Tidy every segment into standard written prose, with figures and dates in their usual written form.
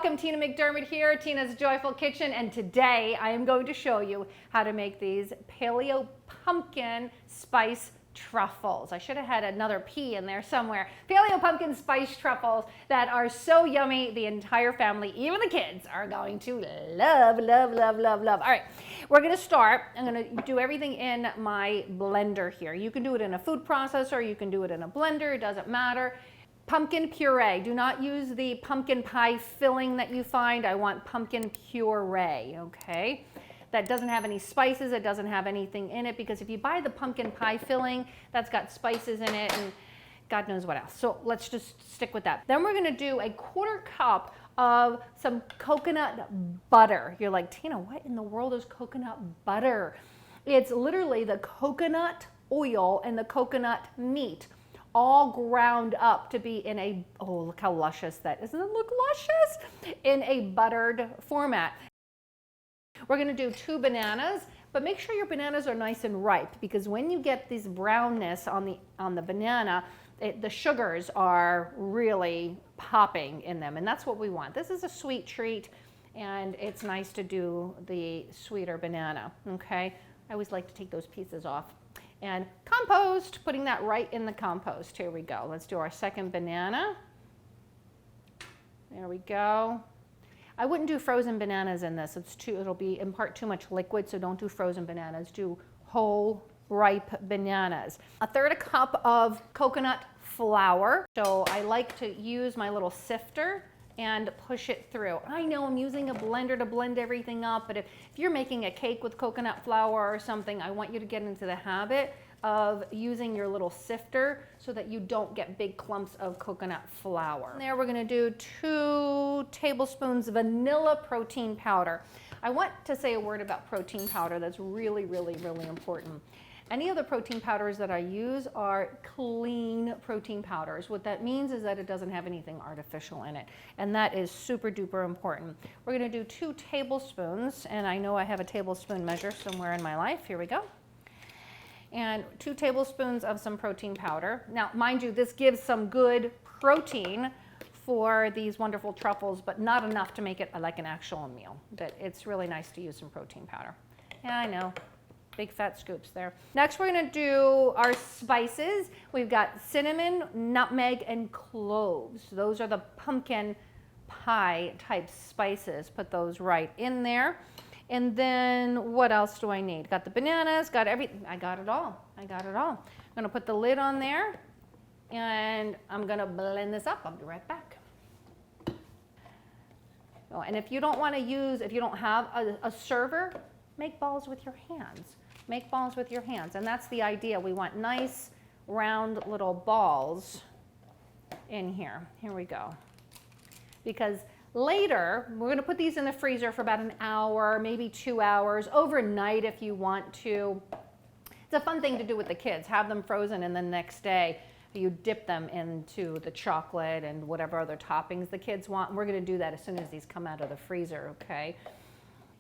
welcome. Tina McDermott here, Tina's Joyful Kitchen, and today I am going to show you how to make these paleo pumpkin spice truffles. I should have had another P in there somewhere. Paleo pumpkin spice truffles that are so yummy, the entire family, even the kids, are going to love, love, love, love, love. All right, we're gonna start. I'm gonna do everything in my blender here. You can do it in a food processor, you can do it in a blender, it doesn't matter. Pumpkin puree. Do not use the pumpkin pie filling that you find. I want pumpkin puree, okay? That doesn't have any spices, it doesn't have anything in it, because if you buy the pumpkin pie filling, that's got spices in it and God knows what else. So let's just stick with that. Then we're gonna do a 1/4 cup of some coconut butter. You're like, Tina, what in the world is coconut butter? It's literally the coconut oil and the coconut meat all ground up to be in a, oh, look how luscious that is. Doesn't it look luscious? In a buttered format. We're gonna do 2 bananas, but make sure your bananas are nice and ripe, because when you get this brownness on the banana, the sugars are really popping in them, and that's what we want. This is a sweet treat, and it's nice to do the sweeter banana, okay? I always like to take those pieces off. And compost, putting that right in the compost. Here we go. Let's do our second banana. There we go. I wouldn't do frozen bananas in this. It'll impart too much liquid, so don't do frozen bananas. Do whole, ripe bananas. 1/3 cup of coconut flour. So I like to use my little sifter and push it through. I know I'm using a blender to blend everything up, but if you're making a cake with coconut flour or something, I want you to get into the habit of using your little sifter so that you don't get big clumps of coconut flour. There we're gonna do 2 tablespoons of vanilla protein powder. I want to say a word about protein powder that's really, really, really important. Any of the protein powders that I use are clean protein powders. What that means is that it doesn't have anything artificial in it, and that is super duper important. We're gonna do 2 tablespoons, and I know I have a tablespoon measure somewhere in my life. Here we go. And 2 tablespoons of some protein powder. Now, mind you, this gives some good protein for these wonderful truffles, but not enough to make it like an actual meal. But it's really nice to use some protein powder. Yeah, I know. Big fat scoops there. Next, we're gonna do our spices. We've got cinnamon, nutmeg, and cloves. Those are the pumpkin pie type spices. Put those right in there. And then what else do I need? Got the bananas, got everything. I got it all. I got it all. I'm gonna put the lid on there, and I'm gonna blend this up. I'll be right back. Oh, and if you don't want to use, if you don't have a server, make balls with your hands. Make balls with your hands, and that's the idea. We want nice, round little balls in here. Here we go. Because later, we're gonna put these in the freezer for about an hour, maybe 2 hours, overnight if you want to. It's a fun thing to do with the kids. Have them frozen, and then the next day, you dip them into the chocolate and whatever other toppings the kids want. We're gonna do that as soon as these come out of the freezer, okay?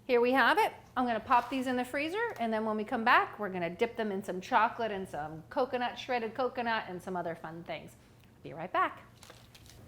Here we have it. I'm gonna pop these in the freezer, and then when we come back, we're gonna dip them in some chocolate and some coconut, shredded coconut, and some other fun things. Be right back.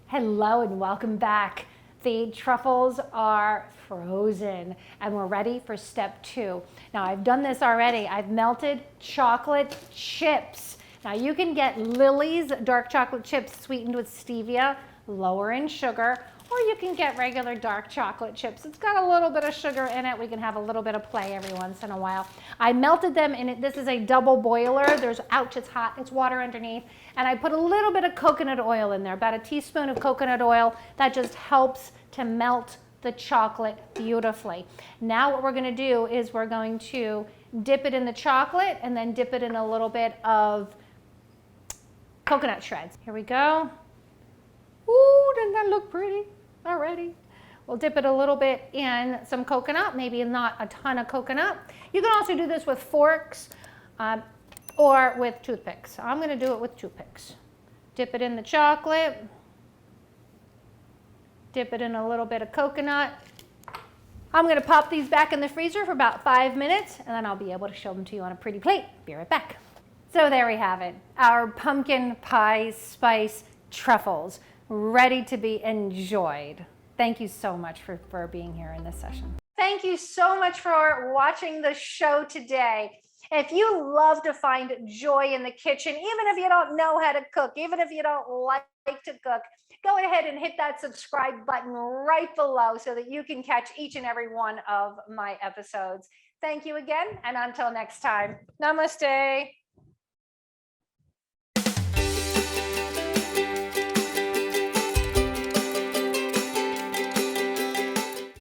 Hello and welcome back. The truffles are frozen, and we're ready for step 2. Now, I've done this already. I've melted chocolate chips. Now, you can get Lily's dark chocolate chips sweetened with stevia, lower in sugar, or you can get regular dark chocolate chips. It's got a little bit of sugar in it. We can have a little bit of play every once in a while. I melted them in it. This is a double boiler. Ouch, it's hot. It's water underneath. And I put a little bit of coconut oil in there, about a teaspoon of coconut oil. That just helps to melt the chocolate beautifully. Now what we're gonna do is we're going to dip it in the chocolate and then dip it in a little bit of coconut shreds. Here we go. Ooh, doesn't that look pretty already? We'll dip it a little bit in some coconut, maybe not a ton of coconut. You can also do this with forks or with toothpicks. I'm gonna do it with toothpicks. Dip it in the chocolate, dip it in a little bit of coconut. I'm gonna pop these back in the freezer for about 5 minutes, and then I'll be able to show them to you on a pretty plate. Be right back. So there we have it, our pumpkin pie spice truffles, ready to be enjoyed. Thank you so much for being here in this session. Thank you so much for watching the show today. If you love to find joy in the kitchen, even if you don't know how to cook, even if you don't like to cook, go ahead and hit that subscribe button right below so that you can catch each and every one of my episodes. Thank you again, and until next time, namaste.